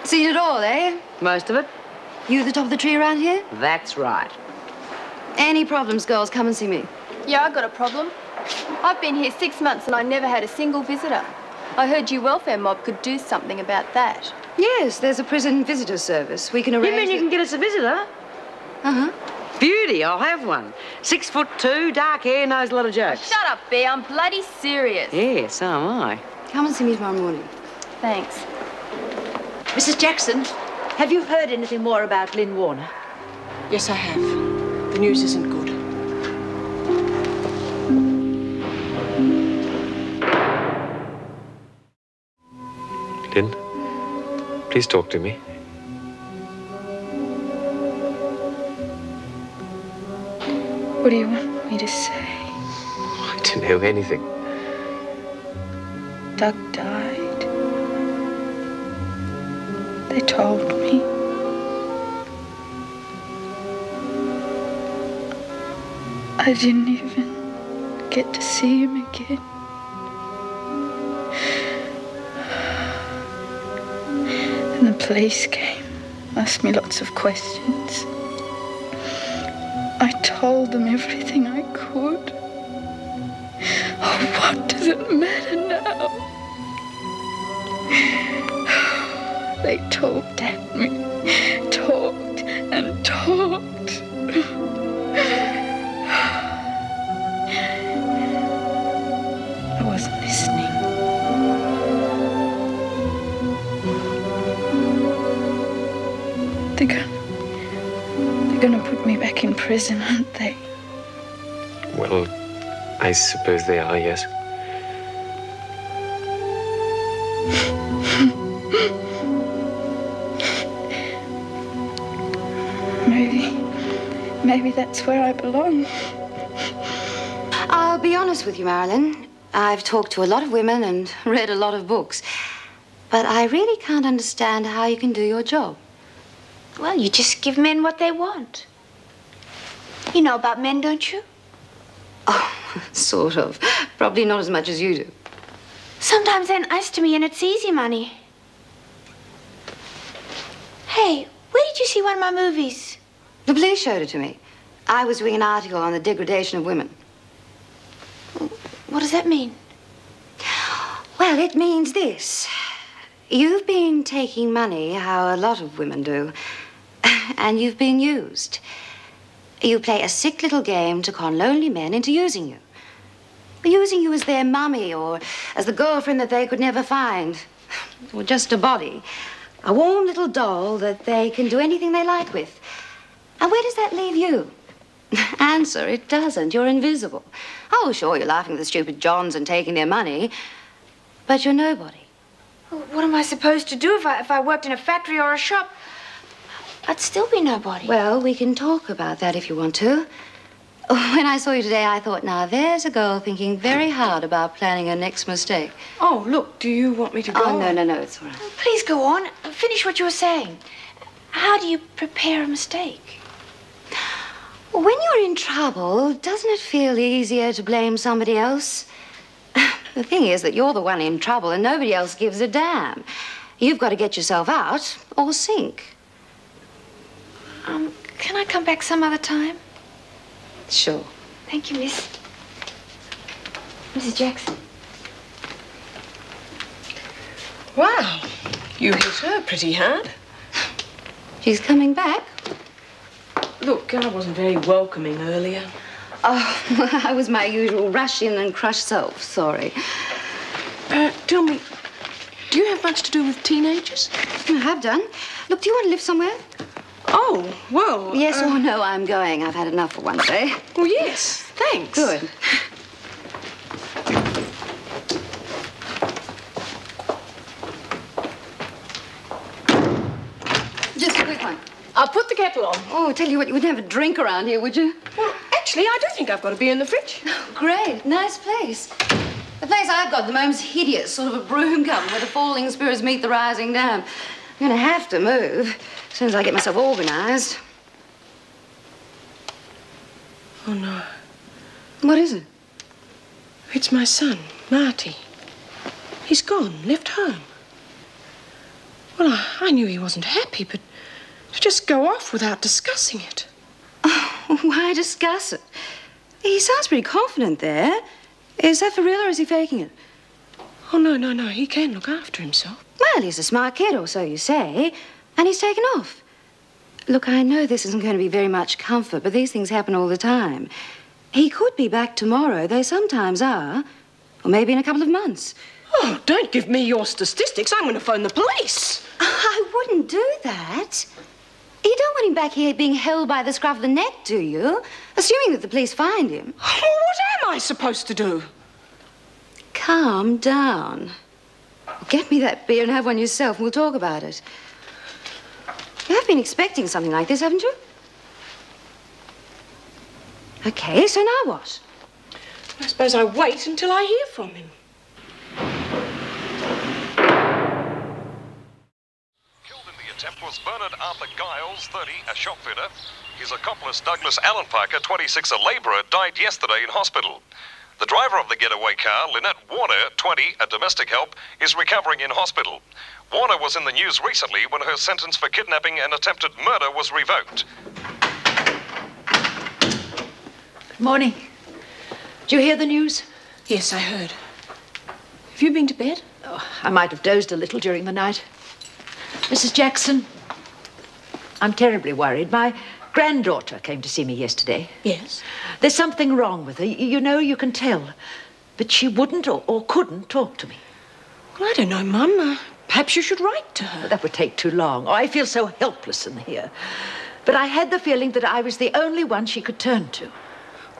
Seen it all, eh? Most of it. You the top of the tree around here? That's right. Any problems, girls, come and see me. Yeah, I got a problem. I've been here 6 months and I never had a single visitor. I heard you welfare mob could do something about that. Yes, there's a prison visitor service. We can arrange... You mean you can get us a visitor? Uh-huh. Beauty, I'll have one. 6'2", dark hair, knows a lot of jokes. Shut up, B. I'm bloody serious. Yeah, so am I. Come and see me tomorrow morning. Thanks. Mrs. Jackson, have you heard anything more about Lynn Warner? Yes, I have. The news isn't good. Lynn, please talk to me. What do you want me to say? I don't know anything. Doug died. They told me. I didn't even get to see him again. And the police came, asked me lots of questions. I told them everything I could. Oh, what does it matter now? They talked at me, talked and talked. I wasn't listening. They're gonna put me back in prison, aren't they? Well, I suppose they are, yes. Maybe that's where I belong. I'll be honest with you, Marilyn. I've talked to a lot of women and read a lot of books. But I really can't understand how you can do your job. Well, you just give men what they want. You know about men, don't you? Oh, sort of. Probably not as much as you do. Sometimes they're nice to me and it's easy money. Hey, where did you see one of my movies? The police showed it to me. I was doing an article on the degradation of women. What does that mean? Well, it means this. You've been taking money, how a lot of women do, and you've been used. You play a sick little game to con lonely men into using you. Using you as their mummy or as the girlfriend that they could never find. Or just a body. A warm little doll that they can do anything they like with. And where does that leave you? Answer, it doesn't. You're invisible. Oh, sure, you're laughing at the stupid Johns and taking their money, but you're nobody. Well, what am I supposed to do if I worked in a factory or a shop? I'd still be nobody. Well, we can talk about that if you want to. When I saw you today, I thought, now, there's a girl thinking very hard about planning her next mistake. Oh, look, do you want me to go? Oh, no, it's all right. Please go on. Finish what you were saying. How do you prepare a mistake? When you're in trouble, doesn't it feel easier to blame somebody else? The thing is that you're the one in trouble and nobody else gives a damn. You've got to get yourself out or sink. Can I come back some other time? Sure. Thank you, Miss. Mrs. Jackson. Wow, you hit her pretty hard. She's coming back. Look, I wasn't very welcoming earlier. Oh, I was my usual rush in and crush self. Sorry. Tell me, do you have much to do with teenagers? I have done. Look, do you want to live somewhere? Oh, well... Yes or no, I'm going. I've had enough for one day. Well, yes, thanks. Good. Just a quick one. I'll put the kettle on. Oh, tell you what, you wouldn't have a drink around here, would you? Well, actually, I do think I've got a beer in the fridge. Oh, great. Nice place. The place I've got at the moment's hideous, sort of a broom garden where the falling spirits meet the rising dam. I'm going to have to move as soon as I get myself organised. Oh, no. What is it? It's my son, Marty. He's gone, left home. Well, I knew he wasn't happy, but to just go off without discussing it. Oh, why discuss it? He sounds pretty confident there. Is that for real or is he faking it? Oh, no. He can look after himself. Well, he's a smart kid, or so you say, and he's taken off. Look, I know this isn't going to be very much comfort, but these things happen all the time. He could be back tomorrow. They sometimes are. Or maybe in a couple of months. Oh, don't give me your statistics. I'm going to phone the police. I wouldn't do that. You don't want him back here being held by the scruff of the neck, do you? Assuming that the police find him. Oh, what am I supposed to do? Calm down. Get me that beer and have one yourself, and we'll talk about it. You have been expecting something like this, haven't you? Okay, so now what? I suppose I wait until I hear from him. Killed in the attempt was Bernard Arthur Giles, 30, a shopfitter. His accomplice, Douglas Allen Parker, 26, a labourer, died yesterday in hospital. The driver of the getaway car, Lynette Warner, 20, a domestic help, is recovering in hospital. Warner was in the news recently when her sentence for kidnapping and attempted murder was revoked. Good morning. Did you hear the news? Yes, I heard. Have you been to bed? Oh, I might have dozed a little during the night. Mrs. Jackson, I'm terribly worried. My granddaughter came to see me yesterday. Yes. There's something wrong with her. You know, you can tell. But she wouldn't or couldn't talk to me. Well, I don't know, Mum. Perhaps you should write to her. But that would take too long. Oh, I feel so helpless in here. But I had the feeling that I was the only one she could turn to.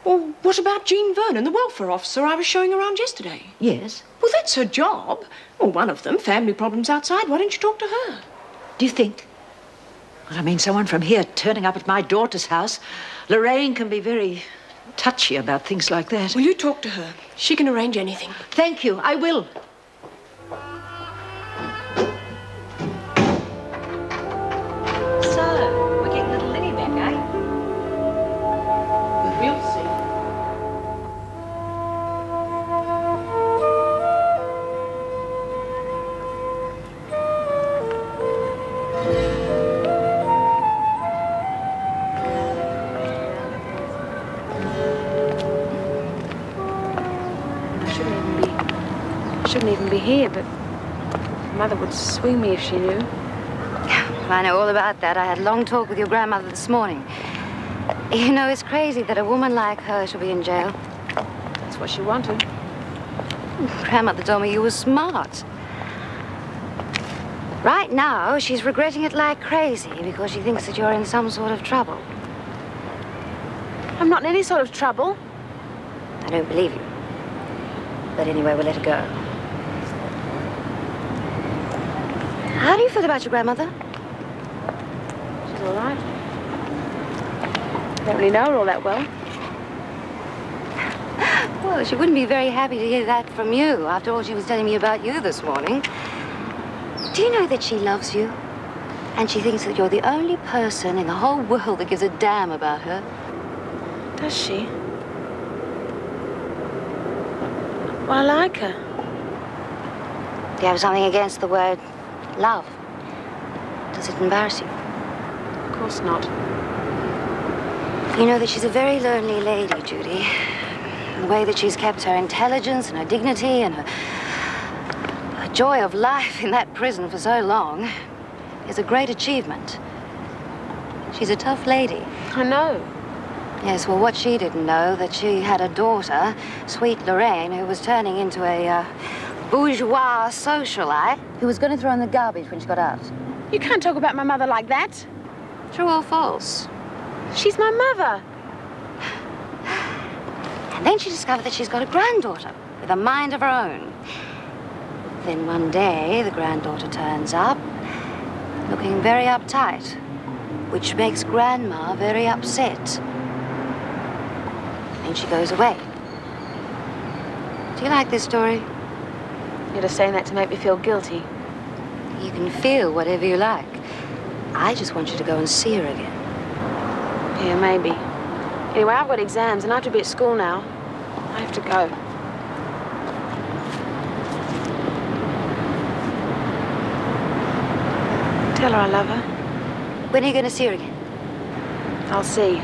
Well, what about Jean Vernon, the welfare officer I was showing around yesterday? Yes? Well, that's her job. Well, one of them, family problems outside. Why don't you talk to her? Do you think? Well, I mean, someone from here turning up at my daughter's house. Lorraine can be very touchy about things like that. Will you talk to her? She can arrange anything. Thank you. I will. So, we're getting little Liddy back, eh? We'll see. I shouldn't even be here, but Mother would swing me if she knew. I know all about that. I had a long talk with your grandmother this morning. You know, it's crazy that a woman like her should be in jail. That's what she wanted. Grandmother told me you were smart. Right now, she's regretting it like crazy because she thinks that you're in some sort of trouble. I'm not in any sort of trouble. I don't believe you. But anyway, we'll let her go. How do you feel about your grandmother? She's all right. I don't really know her all that well. Well, she wouldn't be very happy to hear that from you after all she was telling me about you this morning. Do you know that she loves you? And she thinks that you're the only person in the whole world that gives a damn about her. Does she? Well, I like her. Do you have something against the word love? Does it embarrass you? Of course not. You know that she's a very lonely lady, Judy. The way that she's kept her intelligence and her dignity and her joy of life in that prison for so long is a great achievement. She's a tough lady. I know. Yes, well, what she didn't know, that she had a daughter, sweet Lorraine, who was turning into a bourgeois socialite who was going to throw in the garbage when she got out. You can't talk about my mother like that. True or false? She's my mother. And then she discovered that she's got a granddaughter with a mind of her own. Then one day, the granddaughter turns up, looking very uptight, which makes Grandma very upset. And she goes away. Do you like this story? You're just saying that to make me feel guilty. You can feel whatever you like. I just want you to go and see her again. Yeah, maybe. Anyway, I've got exams and I have to be at school now. I have to go. Tell her I love her. When are you going to see her again? I'll see.